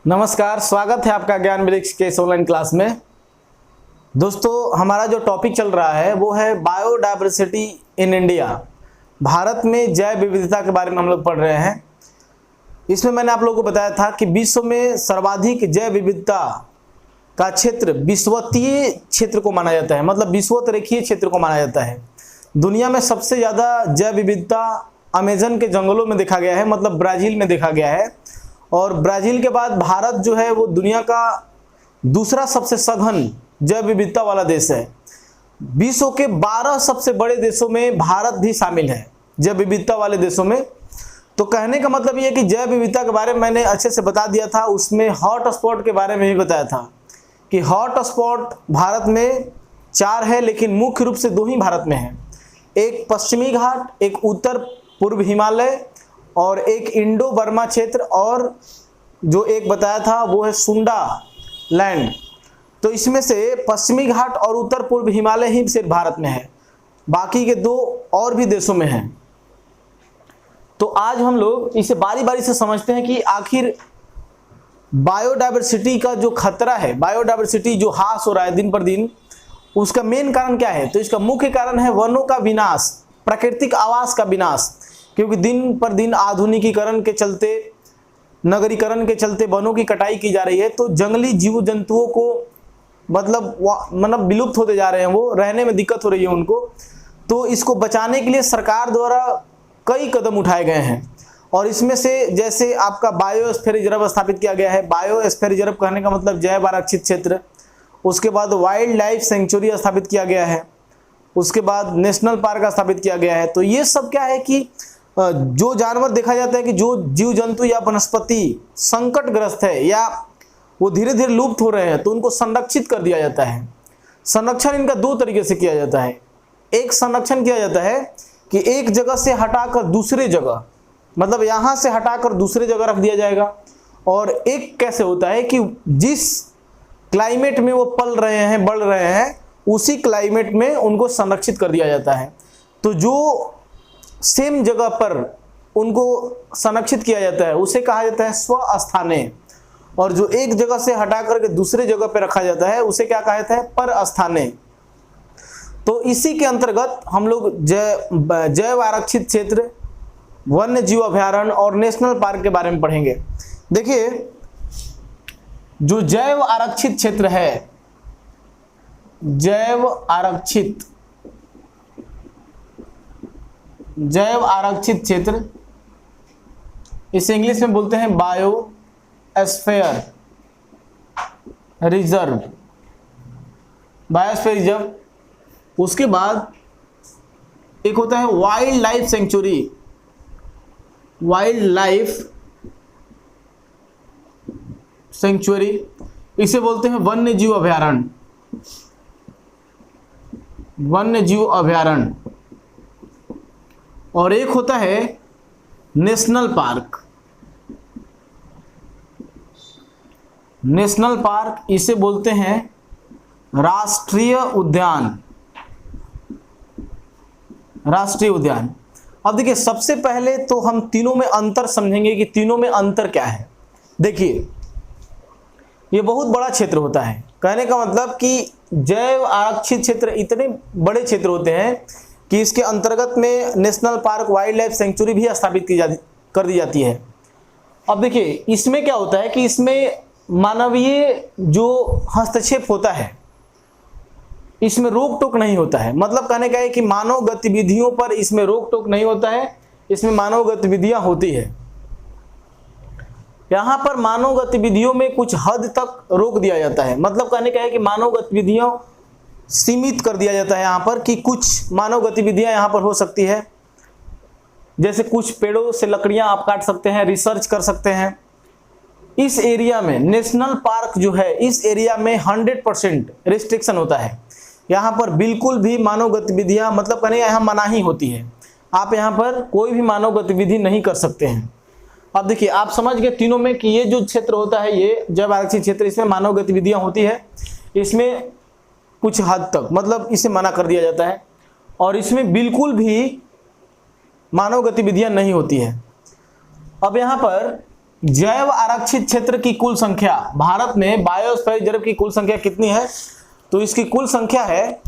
नमस्कार, स्वागत है आपका ज्ञान वृक्ष के इस ऑनलाइन क्लास में। दोस्तों, हमारा जो टॉपिक चल रहा है वो है बायोडायवर्सिटी इन इंडिया। भारत में जैव विविधता के बारे में हम लोग पढ़ रहे हैं। इसमें मैंने आप लोगों को बताया था कि विश्व में सर्वाधिक जैव विविधता का क्षेत्र विषुवतीय क्षेत्र को माना जाता है, मतलब विषुवत-रेखीय क्षेत्र को माना जाता है। दुनिया में सबसे ज़्यादा जैव विविधता अमेजन के जंगलों में देखा गया है, मतलब ब्राज़ील में देखा गया है। और ब्राज़ील के बाद भारत जो है वो दुनिया का दूसरा सबसे सघन जैव विविधता वाला देश है। विश्व के 12 सबसे बड़े देशों में भारत भी शामिल है, जैव विविधता वाले देशों में। तो कहने का मतलब ये है कि जैव विविधता के बारे में मैंने अच्छे से बता दिया था। उसमें हॉट स्पॉट के बारे में भी बताया था कि हॉट स्पॉट भारत में 4 है, लेकिन मुख्य रूप से 2 ही भारत में है। एक पश्चिमी घाट, एक उत्तर पूर्व हिमालय और एक इंडो बर्मा क्षेत्र, और जो एक बताया था वो है सुंडा लैंड। तो इसमें से पश्चिमी घाट और उत्तर पूर्व हिमालय ही सिर्फ भारत में है, बाकी के 2 और भी देशों में हैं। तो आज हम लोग इसे बारी बारी से समझते हैं कि आखिर बायोडायवर्सिटी का जो खतरा है, बायोडायवर्सिटी जो ह्रास हो रहा है दिन पर दिन, उसका मेन कारण क्या है? तो इसका मुख्य कारण है वनों का विनाश, प्राकृतिक आवास का विनाश। क्योंकि दिन पर दिन आधुनिकीकरण के चलते, नगरीकरण के चलते वनों की कटाई की जा रही है, तो जंगली जीव जंतुओं को मतलब विलुप्त होते जा रहे हैं, वो रहने में दिक्कत हो रही है उनको। तो इसको बचाने के लिए सरकार द्वारा कई कदम उठाए गए हैं, और इसमें से जैसे आपका बायोस्फीयर रिजर्व स्थापित किया गया है। बायोस्फीयर रिजर्व कहने का मतलब जैव आरक्षित क्षेत्र। उसके बाद वाइल्ड लाइफ सेंचुरी स्थापित किया गया है। उसके बाद नेशनल पार्क स्थापित किया गया है। तो ये सब क्या है कि जो जानवर देखा जाता है कि जो जीव जंतु या वनस्पति संकटग्रस्त है या वो धीरे धीरे लुप्त हो रहे हैं, तो उनको संरक्षित कर दिया जाता है। संरक्षण इनका 2 तरीके से किया जाता है। एक संरक्षण किया जाता है कि एक जगह से हटाकर दूसरे जगह, मतलब यहाँ से हटाकर दूसरे जगह रख दिया जाएगा। और एक कैसे होता है कि जिस क्लाइमेट में वो पल रहे हैं, बढ़ रहे हैं, उसी क्लाइमेट में उनको संरक्षित कर दिया जाता है। तो जो सेम जगह पर उनको संरक्षित किया जाता है उसे कहा जाता है स्वस्थाने, और जो एक जगह से हटा करके दूसरे जगह पर रखा जाता है उसे क्या कहा जाता है? परस्थाने। तो इसी के अंतर्गत हम लोग जैव आरक्षित क्षेत्र, वन्य जीव अभयारण्य और नेशनल पार्क के बारे में पढ़ेंगे। देखिए, जो जैव आरक्षित क्षेत्र है, जैव आरक्षित क्षेत्र, इसे इंग्लिश में बोलते हैं बायोस्फीयर रिजर्व, बायोस्फीयर रिजर्व। उसके बाद एक होता है wild life sanctuary, wild life sanctuary, इसे बोलते हैं वन्य जीव अभयारण्य, वन्य जीव अभयारण्य। और एक होता है नेशनल पार्क, नेशनल पार्क, इसे बोलते हैं राष्ट्रीय उद्यान, राष्ट्रीय उद्यान। अब देखिए, सबसे पहले तो हम तीनों में अंतर समझेंगे कि तीनों में अंतर क्या है। देखिए, ये बहुत बड़ा क्षेत्र होता है। कहने का मतलब कि जैव आरक्षित क्षेत्र इतने बड़े क्षेत्र होते हैं कि इसके अंतर्गत में national park, wild life sanctuary भी स्थापित कर दी जाती है। अब देखिए, इसमें क्या होता है कि इसमें मानवीय जो हस्तक्षेप होता है, इसमें रोक टोक नहीं होता है। मतलब कहने का है कि मानव गतिविधियों पर इसमें रोक टोक नहीं होता है, इसमें मानव गतिविधियां होती है। यहाँ पर मानव गतिविधियों में कुछ हद तक रोक दिया जाता है। मतलब कहने का है कि मानव गतिविधियों सीमित कर दिया जाता है यहाँ पर, कि कुछ मानव गतिविधियां यहाँ पर हो सकती है। जैसे कुछ पेड़ों से लकड़ियां आप काट सकते हैं, रिसर्च कर सकते हैं। इस एरिया में, नेशनल पार्क जो है, इस एरिया में 100% रिस्ट्रिक्शन होता है। यहाँ पर बिल्कुल भी मानव गतिविधियां, मतलब कहने यहाँ मनाही होती है। आप यहाँ पर कोई भी मानव गतिविधि नहीं कर सकते हैं। अब देखिए, आप समझ गए तीनों में कि ये जो क्षेत्र होता है, ये जैव आरक्षित क्षेत्र, इसमें मानव गतिविधियां होती है, इसमें कुछ हद तक, मतलब इसे मना कर दिया जाता है, और इसमें बिल्कुल भी मानव गतिविधियां नहीं होती है। अब यहाँ पर जैव आरक्षित क्षेत्र की कुल संख्या, भारत में बायोस्फीयर रिजर्व की कुल संख्या कितनी है? तो इसकी कुल संख्या है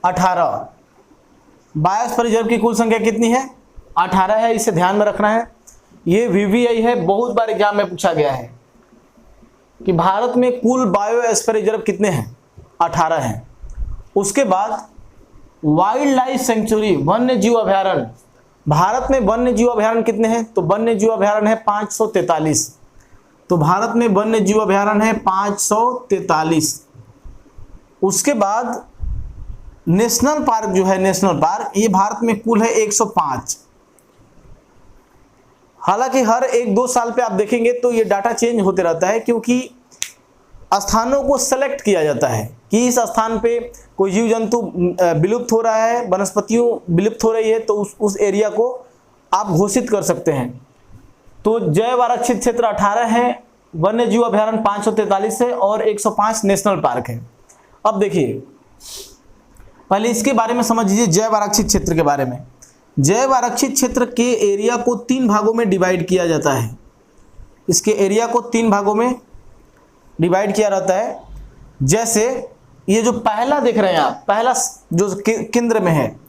18। बायोस्फीयर रिजर्व की कुल संख्या कितनी है? 18 है, इसे ध्यान में रखना है। ये VVI है, बहुत बार एग्जाम में पूछा गया है कि भारत में कुल बायोस्फीयर रिजर्व कितने हैं? 18 हैं। उसके बाद वाइल्ड लाइफ सेंचुरी, वन्य जीव अभयारण्य, भारत में वन्य जीव अभयारण्य कितने हैं? तो वन्य जीव अभयारण्य है 543। तो भारत में वन्य जीव अभयारण्य है 543। उसके बाद नेशनल पार्क जो है, नेशनल पार्क, ये भारत में कुल है 105। हालांकि हर 1-2 साल पे आप देखेंगे तो ये डाटा चेंज होते रहता है, क्योंकि स्थानों को सेलेक्ट किया जाता है कि इस स्थान पे कोई जीव जंतु विलुप्त हो रहा है, वनस्पतियों विलुप्त हो रही है, तो उस एरिया को आप घोषित कर सकते हैं। तो जैव आरक्षित क्षेत्र 18 है, वन्य जीव अभयारण्य 543 है और 105 नेशनल पार्क है। अब देखिए, पहले इसके बारे में समझ लीजिए, जैव आरक्षित क्षेत्र के बारे में। जैव आरक्षित क्षेत्र के एरिया को 3 भागों में डिवाइड किया जाता है। इसके एरिया को 3 भागों में डिवाइड किया रहता है। जैसे ये जो पहला देख रहे हैं आप, पहला जो केंद्र में है,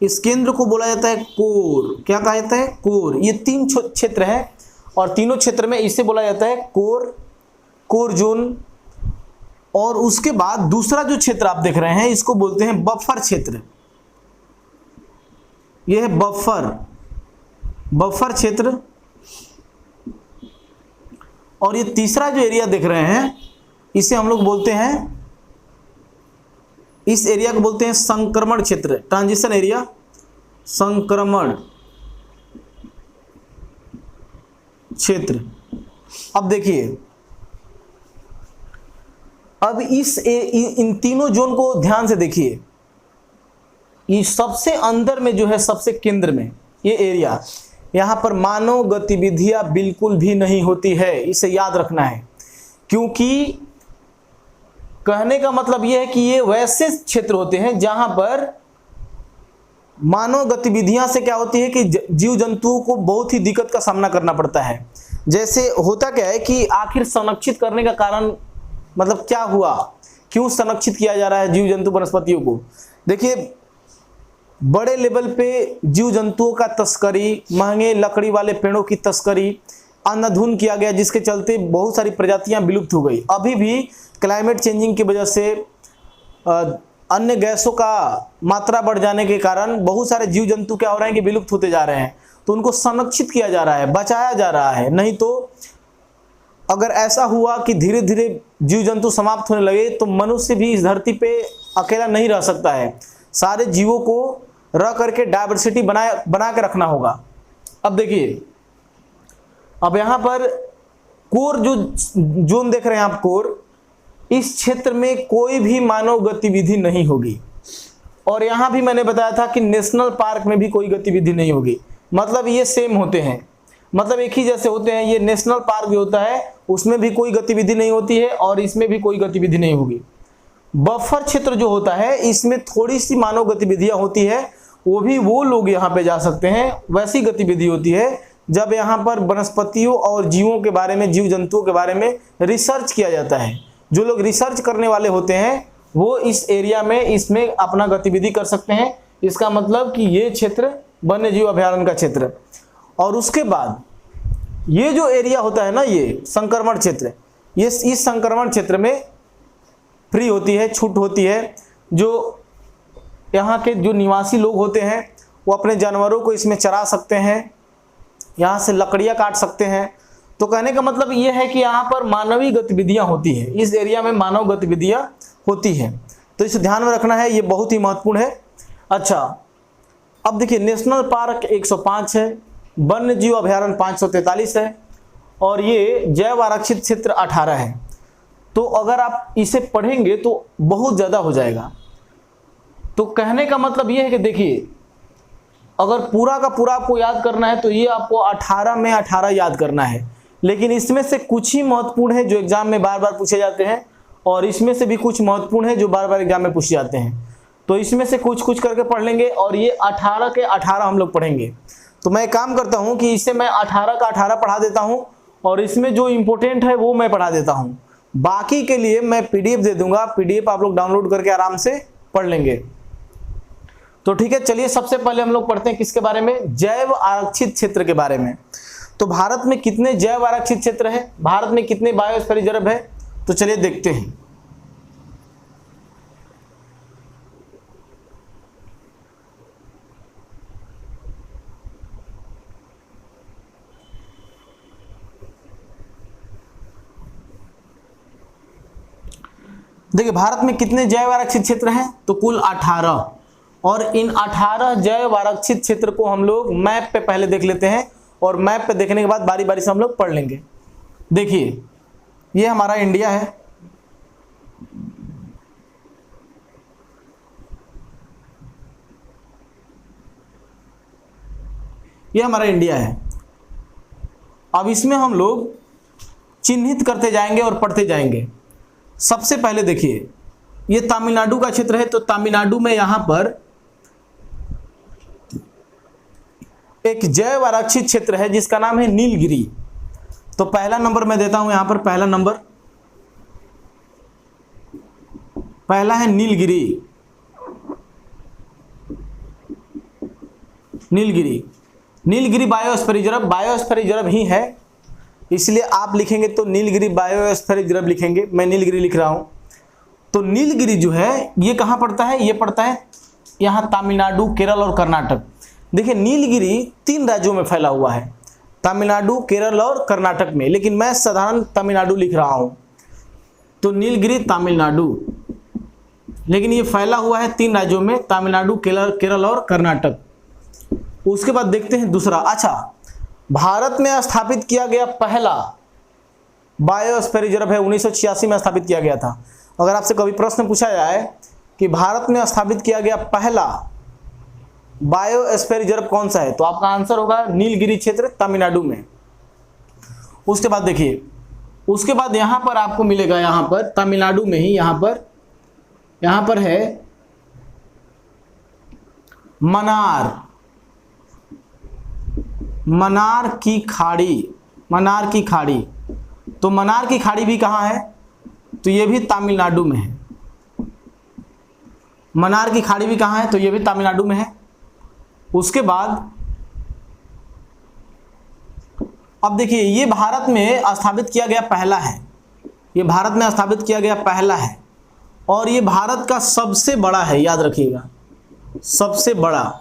इस केंद्र को बोला जाता है कोर। क्या कहा जाता है? कोर। ये 3 क्षेत्र है और तीनों क्षेत्र में इसे बोला जाता है कोर जोन। और उसके बाद दूसरा जो क्षेत्र आप देख रहे हैं, इसको बोलते हैं बफर क्षेत्र। यह है बफर क्षेत्र। और ये तीसरा जो एरिया देख रहे हैं, इसे हम लोग बोलते हैं, इस एरिया को बोलते हैं संक्रमण क्षेत्र, ट्रांजिशन एरिया, संक्रमण क्षेत्र। अब देखिए, अब इन तीनों जोन को ध्यान से देखिए। ये सबसे अंदर में जो है, सबसे केंद्र में ये एरिया, यहाँ पर मानव गतिविधियां बिल्कुल भी नहीं होती है, इसे याद रखना है। क्योंकि कहने का मतलब यह है कि ये वैसे क्षेत्र होते हैं जहां पर मानव गतिविधियां से क्या होती है कि जीव जंतुओं को बहुत ही दिक्कत का सामना करना पड़ता है। जैसे होता क्या है कि आखिर संरक्षित करने का कारण मतलब क्या हुआ, क्यों संरक्षित किया जा रहा है जीव जंतु वनस्पतियों को? देखिए, बड़े लेवल पे जीव जंतुओं का तस्करी, महंगे लकड़ी वाले पेड़ों की तस्करी, अंधाधुंध किया गया, जिसके चलते बहुत सारी प्रजातियां विलुप्त हो गई। अभी भी क्लाइमेट चेंजिंग की वजह से अन्य गैसों का मात्रा बढ़ जाने के कारण बहुत सारे जीव जंतु क्या हो रहे हैं कि विलुप्त होते जा रहे हैं। तो उनको संरक्षित किया जा रहा है, बचाया जा रहा है। नहीं तो अगर ऐसा हुआ कि धीरे धीरे जीव जंतु समाप्त होने लगे तो मनुष्य भी इस धरती पे अकेला नहीं रह सकता है। सारे जीवों को रह करके डाइवर्सिटी बना के रखना होगा। अब देखिए, अब यहाँ पर कोर जो जोन देख रहे हैं आप, कोर, इस क्षेत्र में कोई भी मानव गतिविधि नहीं होगी। और यहाँ भी मैंने बताया था कि नेशनल पार्क में भी कोई गतिविधि नहीं होगी। मतलब ये सेम होते हैं, मतलब एक ही जैसे होते हैं। ये नेशनल पार्क जो होता है उसमें भी कोई गतिविधि नहीं होती है और इसमें भी कोई गतिविधि नहीं होगी। बफर क्षेत्र जो होता है इसमें थोड़ी सी मानव गतिविधियां होती है, वो भी वो लोग यहाँ पे जा सकते हैं। वैसी गतिविधि होती है जब यहाँ पर वनस्पतियों और जीवों के बारे में, जीव जंतुओं के बारे में रिसर्च किया जाता है। जो लोग रिसर्च करने वाले होते हैं वो इस एरिया में, इसमें अपना गतिविधि कर सकते हैं। इसका मतलब कि ये क्षेत्र वन्य जीव अभयारण्य का क्षेत्र। और उसके बाद ये जो एरिया होता है ना, ये संक्रमण क्षेत्र, ये इस संक्रमण क्षेत्र में फ्री होती है, छूट होती है। जो यहाँ के जो निवासी लोग होते हैं वो अपने जानवरों को इसमें चरा सकते हैं, यहाँ से लकड़ियाँ काट सकते हैं। तो कहने का मतलब ये है कि यहाँ पर मानवीय गतिविधियाँ होती हैं, इस एरिया में मानव गतिविधियाँ होती हैं। तो इसे ध्यान में रखना है, ये बहुत ही महत्वपूर्ण है। अच्छा, अब देखिए, नेशनल पार्क 105 है, वन्य जीव अभयारण्य 543 है और ये जैव आरक्षित क्षेत्र 18 है। तो अगर आप इसे पढ़ेंगे तो बहुत ज़्यादा हो जाएगा। तो कहने का मतलब ये है कि देखिए, अगर पूरा का पूरा आपको याद करना है तो ये आपको 18 में 18 याद करना है। लेकिन इसमें से कुछ ही महत्वपूर्ण है जो एग्जाम में बार बार पूछे जाते हैं और इसमें से भी कुछ महत्वपूर्ण है जो बार बार एग्जाम में पूछे जाते हैं। तो इसमें से कुछ कुछ करके पढ़ लेंगे और ये 18 के 18 हम लोग पढ़ेंगे। तो मैं काम करता हूं कि इसे मैं 18 का 18 पढ़ा देता हूं और इसमें जो इंपॉर्टेंट है वो मैं पढ़ा देता हूं। बाकी के लिए मैं पीडीएफ दे दूंगा, पीडीएफ आप लोग डाउनलोड करके आराम से पढ़ लेंगे। तो ठीक है, चलिए सबसे पहले हम लोग पढ़ते हैं किसके बारे में, जैव आरक्षित क्षेत्र के बारे में। तो भारत में कितने जैव आरक्षित क्षेत्र है, भारत में कितने बायोस्फीयर रिजर्व है, तो चलिए देखते हैं। देखिए भारत में कितने जैव आरक्षित क्षेत्र हैं, तो कुल 18। और इन 18 जैव आरक्षित क्षेत्र को हम लोग मैप पे पहले देख लेते हैं और मैप पे देखने के बाद बारी बारी से हम लोग पढ़ लेंगे। देखिए ये हमारा इंडिया है, ये हमारा इंडिया है। अब इसमें हम लोग चिन्हित करते जाएंगे और पढ़ते जाएंगे। सबसे पहले देखिए ये तमिलनाडु का क्षेत्र है, तो तमिलनाडु में यहां पर एक जैव आरक्षित क्षेत्र है जिसका नाम है नीलगिरी। तो पहला नंबर मैं देता हूं यहां पर, पहला नंबर पहला है Nilgiri. Nilgiri, Nilgiri biosphere reserve, biosphere reserve ही है इसलिए आप लिखेंगे तो नीलगिरी बायोस्फीयर रिजर्व लिखेंगे, मैं नीलगिरी लिख रहा हूं। तो नीलगिरी जो है ये कहां पड़ता है, ये पड़ता है यहां तमिलनाडु, केरल और कर्नाटक। देखिए नीलगिरी 3 राज्यों में फैला हुआ है, तमिलनाडु, केरल और कर्नाटक में, लेकिन मैं साधारण तमिलनाडु लिख रहा हूं। तो नीलगिरी तमिलनाडु, लेकिन ये फैला हुआ है 3 राज्यों में, तमिलनाडु, केरल और कर्नाटक। उसके बाद देखते हैं दूसरा। अच्छा, भारत में स्थापित किया गया पहला बायोस्फीयर रिजर्व है 1986 में स्थापित किया गया था। अगर आपसे कभी प्रश्न पूछा जाए कि भारत में स्थापित किया गया पहला बायोस्फीयर रिजर्व कौन सा है, तो आपका आंसर होगा नीलगिरी क्षेत्र तमिलनाडु में। उसके बाद देखिए, उसके बाद यहां पर आपको मिलेगा, यहां पर तमिलनाडु में ही यहां पर है मनार की खाड़ी, मनार की खाड़ी। तो मनार की खाड़ी भी कहाँ है, तो ये भी तमिलनाडु में है। मनार की खाड़ी भी कहाँ है, तो ये भी तमिलनाडु में है। उसके बाद अब देखिए ये भारत में स्थापित किया गया पहला है, ये भारत में स्थापित किया गया पहला है और ये भारत का सबसे बड़ा है, याद रखिएगा सबसे बड़ा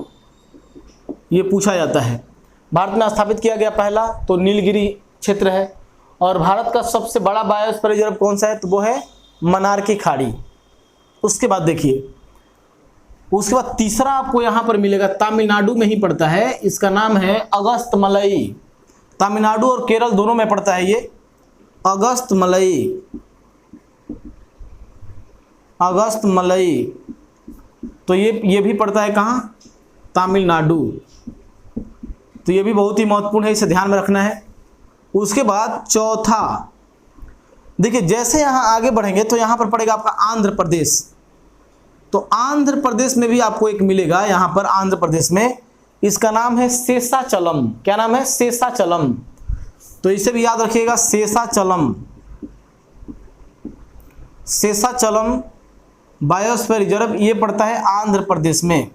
ये पूछा जाता है। भारत में स्थापित किया गया पहला तो नीलगिरी क्षेत्र है और भारत का सबसे बड़ा बायोस्फीयर रिजर्व कौन सा है, तो वो है मनार की खाड़ी। उसके बाद देखिए, उसके बाद तीसरा आपको यहां पर मिलेगा, तमिलनाडु में ही पड़ता है, इसका नाम है अगस्तमलई। तमिलनाडु और केरल दोनों में पड़ता है ये अगस्तमलई, अगस्तमलई। तो ये भी पड़ता है कहां, तमिलनाडु। तो ये भी बहुत ही महत्वपूर्ण है, इसे ध्यान में रखना है। उसके बाद चौथा देखिए, जैसे यहां आगे बढ़ेंगे तो यहां पर पड़ेगा आपका आंध्र प्रदेश। तो आंध्र प्रदेश में भी आपको एक मिलेगा, यहां पर आंध्र प्रदेश में, इसका नाम है शेषाचलम। क्या नाम है, शेषाचलम। तो इसे भी याद रखिएगा, शेषाचलम। शेषाचलम बायोस्फीयर रिजर्व ये पड़ता है आंध्र प्रदेश में।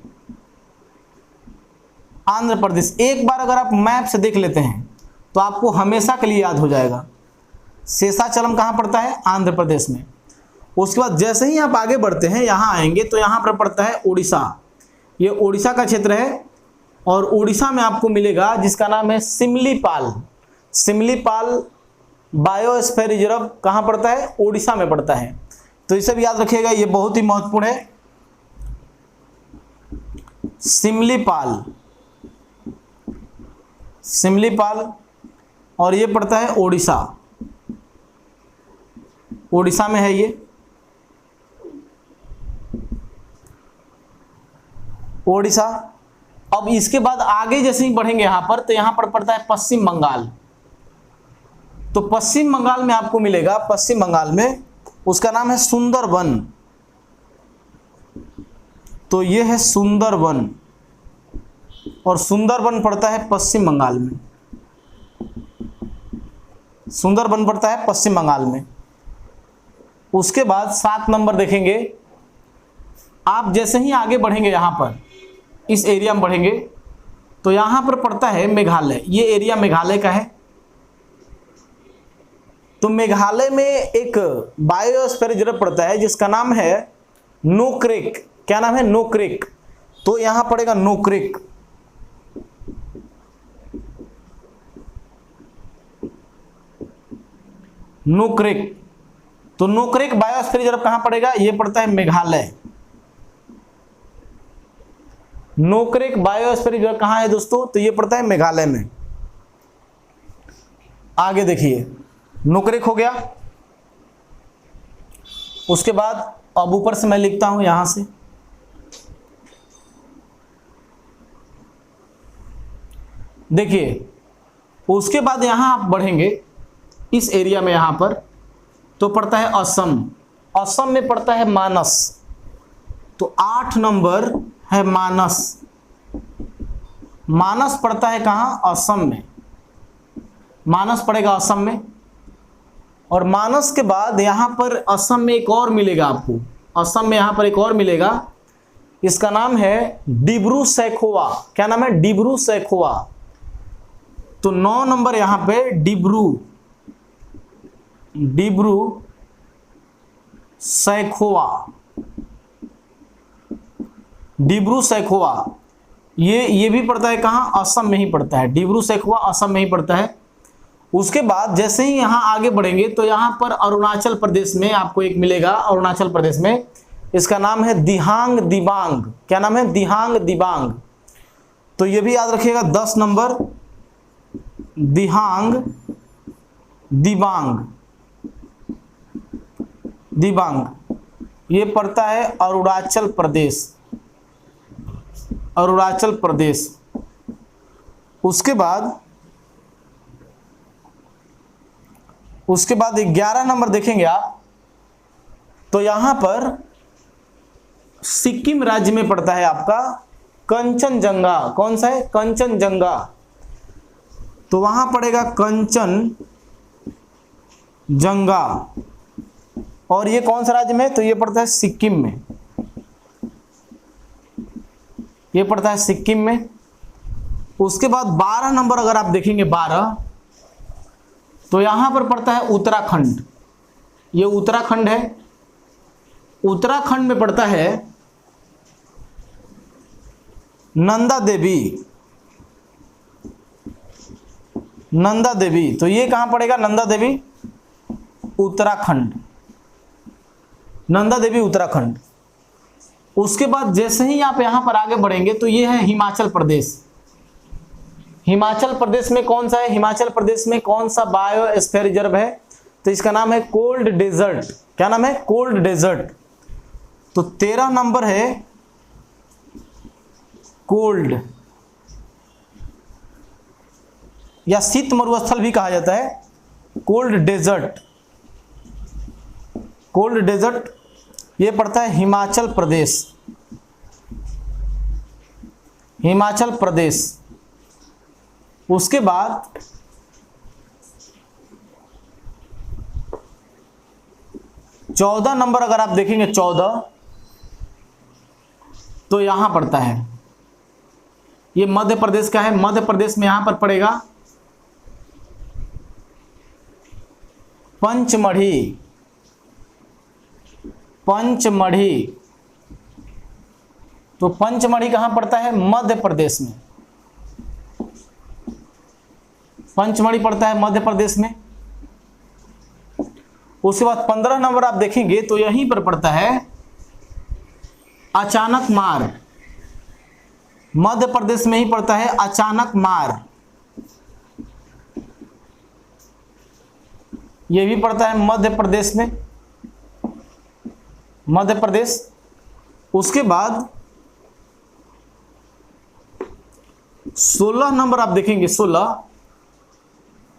आंध्र प्रदेश, एक बार अगर आप मैप से देख लेते हैं तो आपको हमेशा के लिए याद हो जाएगा। शेषाचलम कहाँ पड़ता है, आंध्र प्रदेश में। उसके बाद जैसे ही आप आगे बढ़ते हैं, यहाँ आएंगे तो यहाँ पर पड़ता है उड़ीसा। ये उड़ीसा का क्षेत्र है और उड़ीसा में आपको मिलेगा जिसका नाम है सिमलीपाल। सिमलीपाल बायोस्फीयर रिजर्व कहाँ पड़ता है, उड़ीसा में पड़ता है। तो इसे भी याद रखिएगा, ये बहुत ही महत्वपूर्ण है, सिमलीपाल। सिमलीपाल और ये पड़ता है ओडिशा, ओडिशा में है ये। ओडिशा। अब इसके बाद आगे जैसे ही बढ़ेंगे यहां पर, तो यहां पर पड़ता है पश्चिम बंगाल। तो पश्चिम बंगाल में आपको मिलेगा, पश्चिम बंगाल में उसका नाम है सुंदरबन। तो ये है सुंदरवन, और सुंदरवन पड़ता है पश्चिम बंगाल में। सुंदरवन पड़ता है पश्चिम बंगाल में। उसके बाद 7 नंबर देखेंगे। आप जैसे ही आगे बढ़ेंगे, यहां पर इस एरिया में बढ़ेंगे, तो यहां पर पड़ता है मेघालय। ये एरिया मेघालय का है। तो मेघालय में एक बायोस्फीयर रिजर्व पड़ता है जिसका नाम है नोक्रेक। क्या नाम है? नोक्रेक। तो यहां पड़ेगा नोक्रेक। नोक्रेक। तो नोक्रेक बायोस्फीयर रिजर्व कहां पड़ेगा? ये पड़ता है मेघालय। नोक्रेक बायोस्फीयर रिजर्व कहां है दोस्तों? तो ये पड़ता है मेघालय में। आगे देखिए, नोक्रेक हो गया। उसके बाद अब ऊपर से मैं लिखता हूं यहां से, देखिए। उसके बाद यहां आप बढ़ेंगे इस एरिया में, यहां पर तो पड़ता है असम। असम में पड़ता है मानस। तो 8 नंबर है मानस। मानस पड़ता है कहां? असम में। मानस पड़ेगा असम में। और मानस के बाद यहां पर असम में एक और मिलेगा आपको। असम में यहां पर एक और मिलेगा, इसका नाम है डिब्रू सैखोवा। क्या नाम है? डिब्रू सैखोवा। तो 9 नंबर यहां पे डिब्रू सैखोवा। डिब्रू सैखोवा ये भी पड़ता है कहां? असम में ही पड़ता है। डिब्रू सैखोवा असम में ही पड़ता है। उसके बाद जैसे ही यहां आगे बढ़ेंगे तो यहां पर अरुणाचल प्रदेश में आपको एक मिलेगा। अरुणाचल प्रदेश में इसका नाम है दिहांग दिबांग। क्या नाम है? दिहांग दिबांग। तो ये भी याद रखिएगा, 10 नंबर दिहांग दिबांग। ये पड़ता है अरुणाचल प्रदेश। अरुणाचल प्रदेश। उसके बाद 11 नंबर देखेंगे आप, तो यहां पर सिक्किम राज्य में पड़ता है आपका कंचनजंगा। कौन सा है? कंचनजंगा। तो वहां पड़ेगा कंचनजंगा। और ये कौन सा राज्य में? तो ये पड़ता है सिक्किम में। ये पड़ता है सिक्किम में। उसके बाद 12 नंबर अगर आप देखेंगे, 12, तो यहां पर पड़ता है उत्तराखंड। ये उत्तराखंड है। उत्तराखंड में पड़ता है नंदा देवी। नंदा देवी। तो ये कहां पड़ेगा? नंदा देवी उत्तराखंड। नंदा देवी उत्तराखंड। उसके बाद जैसे ही आप यहां पर आगे बढ़ेंगे तो ये है हिमाचल प्रदेश। हिमाचल प्रदेश में कौन सा है? हिमाचल प्रदेश में कौन सा बायोस्फीयर रिजर्व है? तो इसका नाम है कोल्ड डेजर्ट। क्या नाम है? Cold dessert. तो 13 नंबर है कोल्ड, या शीत मरुस्थल भी कहा जाता है, कोल्ड डेजर्ट। कोल्ड डेजर्ट ये पड़ता है हिमाचल प्रदेश। हिमाचल प्रदेश। उसके बाद 14 नंबर अगर आप देखेंगे, 14, तो यहां पड़ता है, ये मध्य प्रदेश का है। मध्य प्रदेश में यहां पर पड़ेगा पंचमढ़ी। पंचमढ़ी। तो पंचमढ़ी कहां पड़ता है? मध्य प्रदेश में। पंचमढ़ी पड़ता है मध्य प्रदेश में। उसके बाद 15 नंबर आप देखेंगे तो यहीं पर पड़ता है अचानक मार। मध्य प्रदेश में ही पड़ता है अचानक मार। यह भी पड़ता है मध्य प्रदेश में। मध्य प्रदेश। उसके बाद 16 नंबर आप देखेंगे, 16,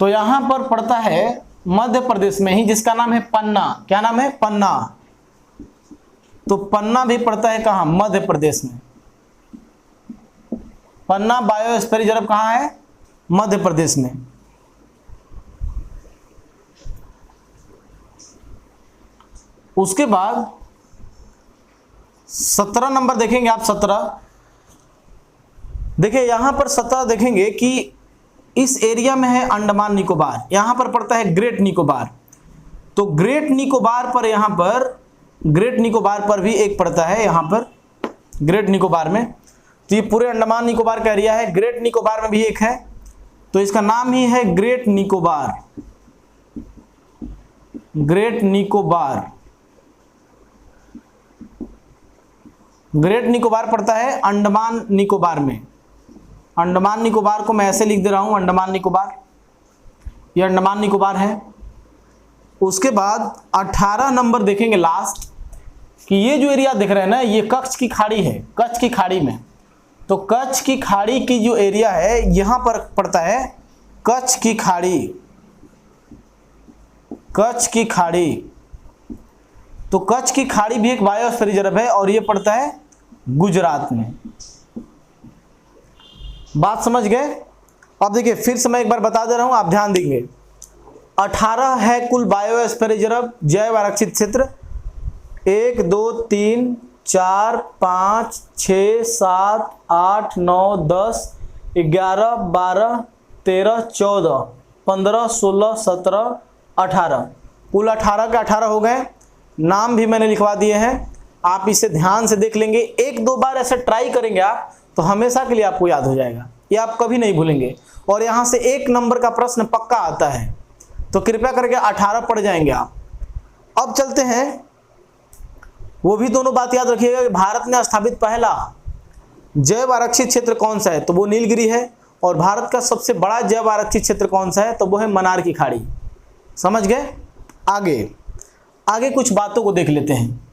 तो यहां पर पड़ता है मध्य प्रदेश में ही, जिसका नाम है पन्ना। क्या नाम है? पन्ना। तो पन्ना भी पड़ता है कहाँ, मध्य प्रदेश में। पन्ना बायोस्फीयर रिजर्व कहाँ है, मध्य प्रदेश में। उसके बाद 17 नंबर देखेंगे आप, 17 देखिए यहां पर 17 देखेंगे कि इस एरिया में है अंडमान निकोबार, यहां पर पड़ता है ग्रेट निकोबार। तो ग्रेट निकोबार पर, यहां पर ग्रेट निकोबार पर भी एक पड़ता है, यहां पर ग्रेट निकोबार में। तो ये पूरे अंडमान निकोबार का एरिया है, ग्रेट निकोबार में भी एक है, तो इसका नाम ही है great Nicobar. Great Nicobar, great Nicobar पड़ता है अंडमान निकोबार में। अंडमान निकोबार को मैं ऐसे लिख दे रहा हूं, अंडमान निकोबार, ये अंडमान निकोबार है। उसके बाद 18 नंबर देखेंगे लास्ट, कि ये जो एरिया दिख रहा है ना, ये कच्छ की खाड़ी है, कच्छ की खाड़ी में। तो कच्छ की खाड़ी की जो एरिया है यहां पर पड़ता है कच्छ की खाड़ी, कच्छ की खाड़ी। तो कच्छ की खाड़ी भी एक बायोस्फीयर रिजर्व है और ये पड़ता है गुजरात में। बात समझ गए। अब देखिए फिर से मैं एक बार बता दे रहा हूं, आप ध्यान देंगे। 18 है कुल बायोस्फीयर रिजर्व, जैव आरक्षित क्षेत्र। 1 2 3 4 5 6 7 8 9 10 11 12 13 14 15 16 17 18, कुल 18 के 18 हो गए। नाम भी मैंने लिखवा दिए हैं, आप इसे ध्यान से देख लेंगे। 1-2 बार ऐसे ट्राई करेंगे आप तो हमेशा के लिए आपको याद हो जाएगा, ये आप कभी नहीं भूलेंगे। और यहां से 1 नंबर का प्रश्न पक्का आता है, तो कृपया करके 18 पढ़ जाएंगे आप। अब चलते हैं, वो भी दोनों बात याद रखिएगा कि भारत ने स्थापित पहला जैव आरक्षित क्षेत्र कौन सा है, तो वो नीलगिरी है। और भारत का सबसे बड़ा जैव आरक्षित क्षेत्र कौन सा है, तो वो है मन्नार की खाड़ी। समझ गए। आगे आगे कुछ बातों को देख लेते हैं।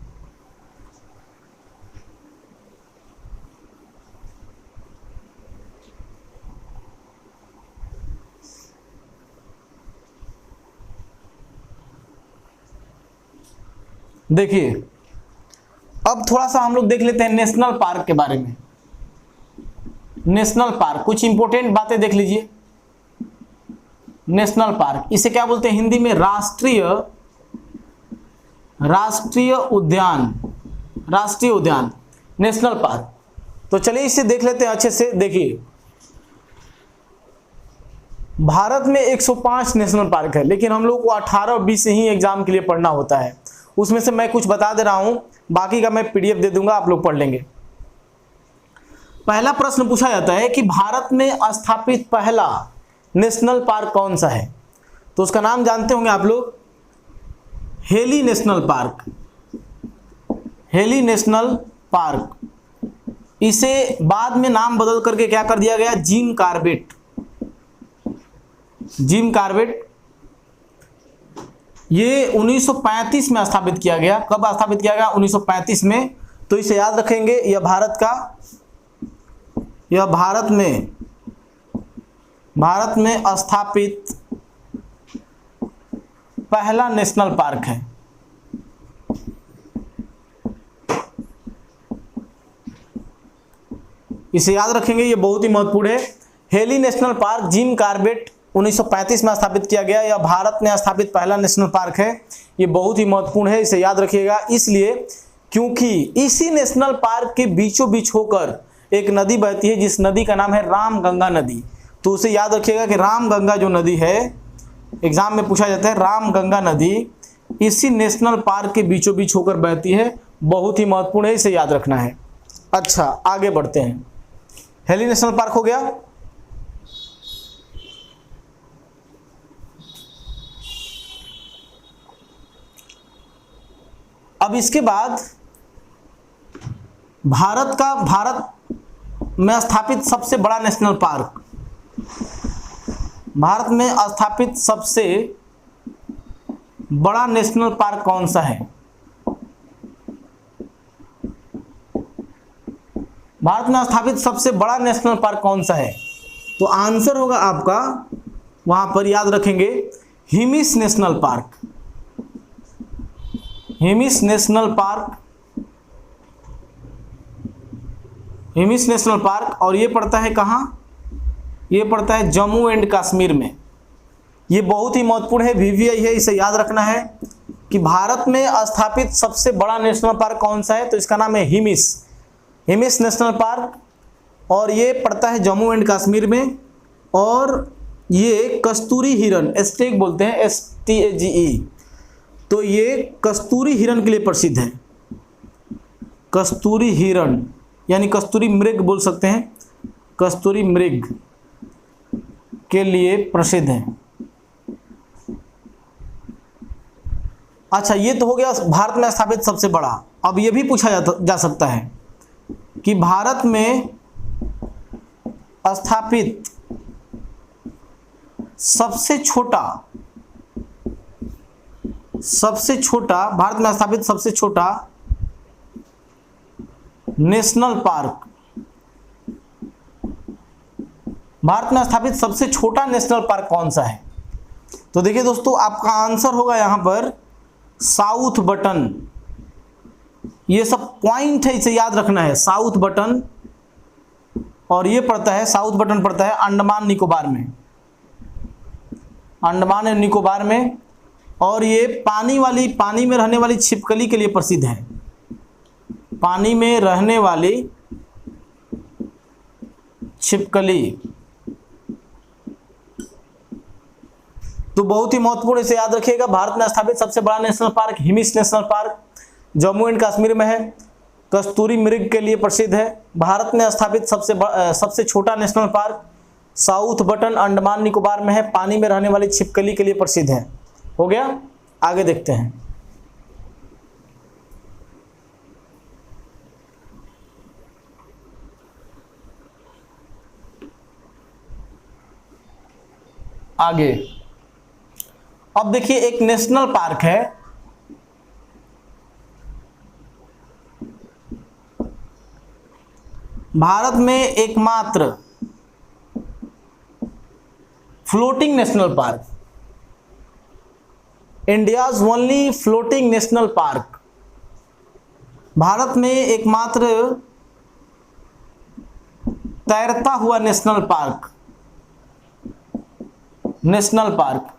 देखिए अब थोड़ा सा हम लोग देख लेते हैं नेशनल पार्क के बारे में। नेशनल पार्क, कुछ इंपॉर्टेंट बातें देख लीजिए। नेशनल पार्क, इसे क्या बोलते हैं हिंदी में, राष्ट्रीय उद्यान, राष्ट्रीय उद्यान, नेशनल पार्क। तो चलिए इसे देख लेते हैं अच्छे से। देखिए भारत में 105 नेशनल पार्क है, लेकिन हम लोग को 18 और 20 ही एग्जाम के लिए पढ़ना होता है। उसमें से मैं कुछ बता दे रहा हूं, बाकी का मैं पीडीएफ दे दूंगा, आप लोग पढ़ लेंगे। पहला प्रश्न पूछा जाता है कि भारत में स्थापित पहला नेशनल पार्क कौन सा है, तो उसका नाम जानते होंगे आप लोग, heli national park. Heli national park, इसे बाद में नाम बदल करके क्या कर दिया गया, जिम कॉर्बेट। जिम कॉर्बेट, ये 1935 में स्थापित किया गया। कब स्थापित किया गया, 1935 में। तो इसे याद रखेंगे, यह भारत में स्थापित पहला नेशनल पार्क है। इसे याद रखेंगे, ये बहुत ही महत्वपूर्ण है। Heli national park, Jim Corbett, 1935 में स्थापित किया गया। यह भारत में स्थापित पहला नेशनल पार्क है। ये बहुत ही महत्वपूर्ण है, इसे याद रखिएगा। इसलिए क्योंकि इसी नेशनल पार्क के बीचों बीच होकर एक नदी बहती है, जिस नदी का नाम है रामगंगा नदी। तो उसे याद रखिएगा कि रामगंगा जो नदी है, एग्जाम में पूछा जाता है, रामगंगा नदी इसी नेशनल पार्क के बीचों बीच होकर बहती है। बहुत ही महत्वपूर्ण है, इसे याद रखना है। अच्छा आगे बढ़ते हैं। हेली नेशनल पार्क हो गया। अब इसके बाद भारत में स्थापित सबसे बड़ा नेशनल पार्क, भारत में स्थापित सबसे बड़ा नेशनल पार्क कौन सा है, भारत में स्थापित सबसे बड़ा नेशनल पार्क कौन सा है, तो आंसर होगा आपका, वहां पर याद रखेंगे, Hemis national park. Hemis national park Hemis national park, और ये पड़ता है कहाँ, ये पड़ता है जम्मू एंड कश्मीर में। ये बहुत ही महत्वपूर्ण है, वीवीआई है, इसे याद रखना है कि भारत में स्थापित सबसे बड़ा नेशनल पार्क कौन सा है, तो इसका नाम है हिमिस, हिमिस नेशनल पार्क, और ये पड़ता है जम्मू एंड कश्मीर में। और ये कस्तूरी हिरन, एस्टेक बोलते हैं, STAGE, तो ये कस्तूरी हिरन के लिए प्रसिद्ध है, कस्तूरी हिरन यानी कस्तूरी मृग बोल सकते हैं, कस्तूरी मृग के लिए प्रसिद्ध है। अच्छा, ये तो हो गया भारत में स्थापित सबसे बड़ा। अब ये भी पूछा जा सकता है कि भारत में स्थापित सबसे छोटा, भारत में स्थापित सबसे छोटा नेशनल पार्क, भारत में स्थापित सबसे छोटा नेशनल पार्क कौन सा है? तो देखिए दोस्तों, आपका आंसर होगा यहां पर साउथ बटन। ये सब पॉइंट है, इसे याद रखना है, साउथ बटन, और ये पड़ता है, साउथ बटन पड़ता है अंडमान निकोबार में, अंडमान एंड निकोबार में। और ये पानी में रहने वाली छिपकली के लिए प्रसिद्ध है, पानी में रहने वाली छिपकली। तो बहुत ही महत्वपूर्ण, इसे याद रखिएगा। भारत में स्थापित सबसे बड़ा national park Hemis national park, Jammu and Kashmir में है, कस्तूरी मृग के लिए प्रसिद्ध है। भारत में स्थापित सबसे छोटा national park south button Andaman Nicobar में है, पानी में रहने वाली छिपकली के लिए प्रसिद्ध है। हो गया, आगे देखते हैं। आगे अब देखिए, एक नेशनल पार्क है, भारत में एकमात्र floating national park, India's only floating national park, Bharat में एकमात्र तैरता हुआ नेशनल पार्क, नेशनल पार्क,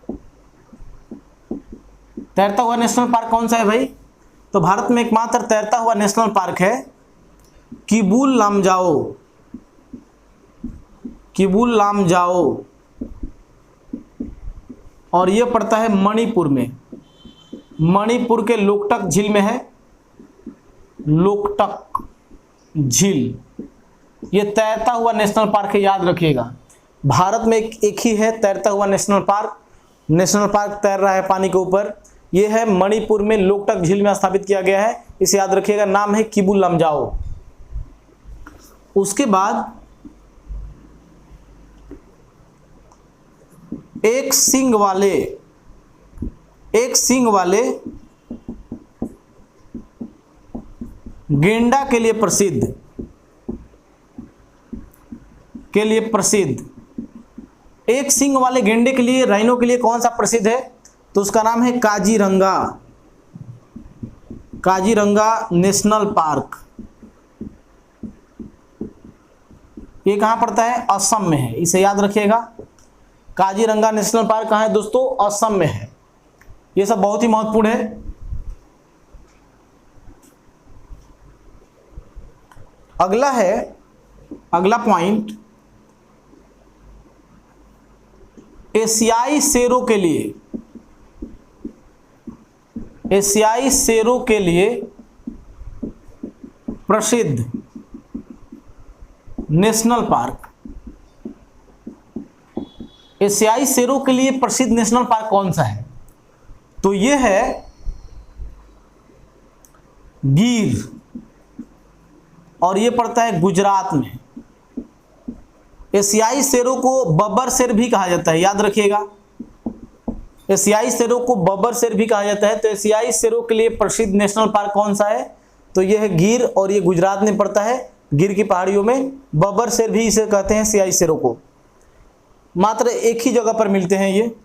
तैरता हुआ नेशनल पार्क कौन सा है भाई? तो भारत में एकमात्र तैरता हुआ नेशनल पार्क है किबुल लामजाओ, किबुल लामजाओ, और यह पड़ता है मणिपुर में, मणिपुर के लोकटक झील में है, लोकटक झील। यह तैरता हुआ नेशनल पार्क है, याद रखिएगा। भारत में एक ही है तैरता हुआ नेशनल पार्क, नेशनल पार्क तैर रहा है पानी के ऊपर, यह है मणिपुर में लोकटक झील में स्थापित किया गया है, इसे याद रखिएगा, नाम है किबुल लामजाओ। उसके बाद एक सींग वाले गेंडा के लिए प्रसिद्ध, एक सींग वाले गेंडे के लिए, राइनो के लिए कौन सा प्रसिद्ध है? तो उसका नाम है काजीरंगा, काजीरंगा नेशनल पार्क। ये कहां पड़ता है? असम में है, इसे याद रखिएगा। काजीरंगा नेशनल पार्क कहां है दोस्तों? असम में है। ये सब बहुत ही महत्वपूर्ण है। अगला है, अगला पॉइंट, एशियाई शेरों के लिए, एशियाई शेरों के लिए प्रसिद्ध नेशनल पार्क, एशियाई शेरों के लिए प्रसिद्ध नेशनल पार्क कौन सा है? तो यह है गिर, और यह पड़ता है गुजरात में। एशियाई शेरों को बब्बर शेर भी कहा जाता है, याद रखिएगा, एशियाई शेरों को बब्बर शेर भी कहा जाता है। तो एशियाई शेरों के लिए प्रसिद्ध नेशनल पार्क कौन सा है? तो यह है गिर, और यह गुजरात में पड़ता है, गिर की पहाड़ियों में। बब्बर शेर भी इसे कहते हैं, एशियाई शेरों को, मात्र एक ही जगह पर मिलते हैं ये।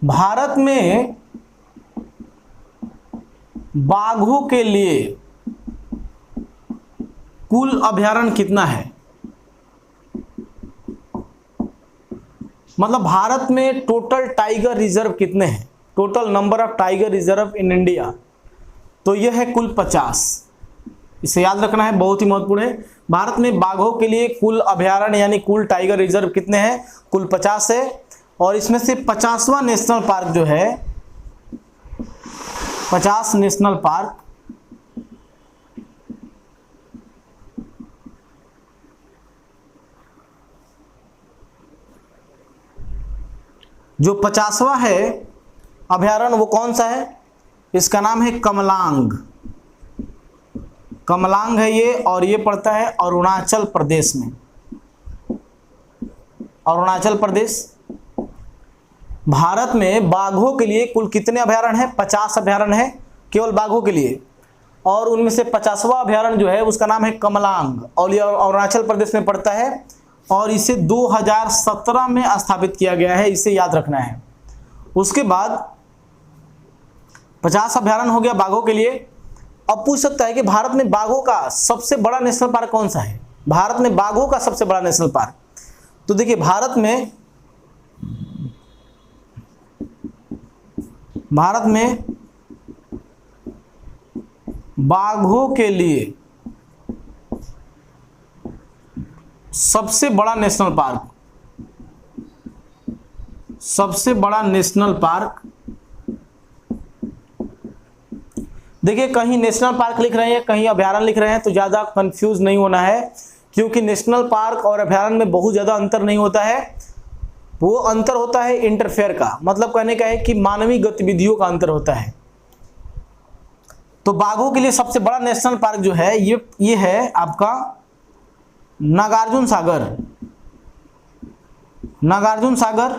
भारत में बाघों के लिए कुल अभयारण्य कितना है? मतलब भारत में टोटल टाइगर रिजर्व कितने हैं? Total number of tiger reserve in India, तो यह है कुल 50। इसे याद रखना है, बहुत ही महत्वपूर्ण है। भारत में बाघों के लिए कुल अभयारण्य यानी कुल टाइगर रिजर्व कितने हैं? कुल 50 है। और इसमें से 50वां नेशनल पार्क जो है, 50 नेशनल पार्क जो 50वां है अभयारण्य, वो कौन सा है? इसका नाम है कमलांग। कमलांग है ये, और ये पड़ता है अरुणाचल प्रदेश में। अरुणाचल प्रदेश। भारत में बाघों के लिए कुल कितने अभयारण्य हैं? 50 अभयारण्य है केवल बाघों के लिए, और उनमें से 50वां अभयारण्य जो है उसका नाम है कमलांग, और यह अरुणाचल प्रदेश में पड़ता है, और इसे 2017 में स्थापित किया गया है, इसे याद रखना है। उसके बाद 50 अभयारण्य हो गया बाघों के लिए। अब पूछ सकता है कि भारत में बाघों का सबसे बड़ा नेशनल पार्क कौन सा है? भारत में बाघों का सबसे बड़ा नेशनल पार्क, तो देखिए भारत में बाघों के लिए सबसे बड़ा नेशनल पार्क, देखिए कहीं नेशनल पार्क लिख रहे हैं, कहीं अभयारण्य लिख रहे हैं, तो ज़्यादा कंफ्यूज नहीं होना है, क्योंकि नेशनल पार्क और अभयारण्य में बहुत ज़्यादा अंतर नहीं होता है। वो अंतर होता है इंटरफेयर का, मतलब कहने का है कि मानवीय गतिविधियों का अंतर होता है। तो बाघों के लिए सबसे बड़ा नेशनल पार्क जो है ये है आपका नागार्जुन सागर,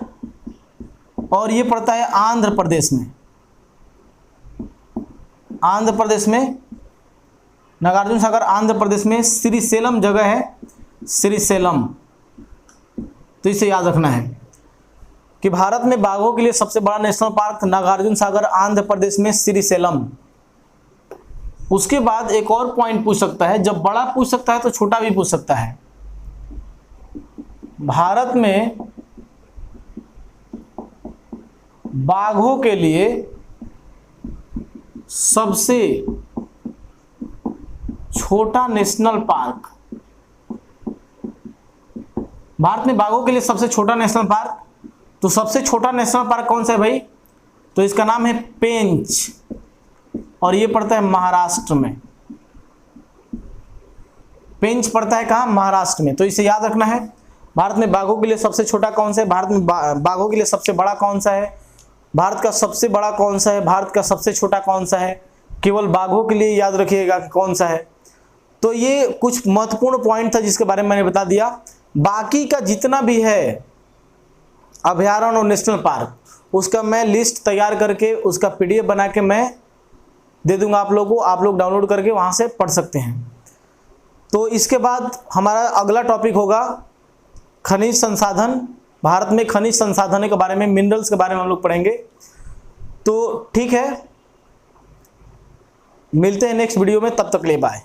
और ये पड़ता है आंध्र प्रदेश में। नागार्जुन सागर आंध्र प्रदेश में। श्रीशैलम जगह है, श्रीशैलम, तो इसे याद रखना है कि भारत में बाघों के लिए सबसे बड़ा नेशनल पार्क नागार्जुन सागर, आंध्र प्रदेश में श्रीशैलम। उसके बाद एक और पॉइंट पूछ सकता है, जब बड़ा पूछ सकता है तो छोटा भी पूछ सकता है। भारत में बाघों के लिए सबसे छोटा नेशनल पार्क, भारत में बाघों के लिए सबसे छोटा नेशनल पार्क, तो सबसे छोटा नेशनल पार्क कौन सा है भाई? तो इसका नाम है पेंच, और ये पड़ता है महाराष्ट्र में। पेंच पड़ता है कहाँ? महाराष्ट्र में। तो इसे याद रखना है। भारत में बाघों के लिए सबसे छोटा कौन सा है? भारत में बाघों के लिए सबसे बड़ा कौन सा है? भारत का सबसे बड़ा कौन सा है? भारत का सबसे छोटा कौन सा है? केवल बाघों के लिए याद रखिएगा कि कौन सा है। तो ये कुछ महत्वपूर्ण पॉइंट था जिसके बारे में मैंने बता दिया। बाकी का जितना भी है अभयारण्य और नेशनल पार्क, उसका मैं लिस्ट तैयार करके उसका PDF बना के मैं दे दूंगा आप लोगों को, आप लोग डाउनलोड करके वहाँ से पढ़ सकते हैं। तो इसके बाद हमारा अगला टॉपिक होगा खनिज संसाधन। भारत में खनिज संसाधन के बारे में, मिनरल्स के बारे में हम लोग पढ़ेंगे। तो ठीक है, मिलते हैं नेक्स्ट वीडियो में, तब तक ले बाय।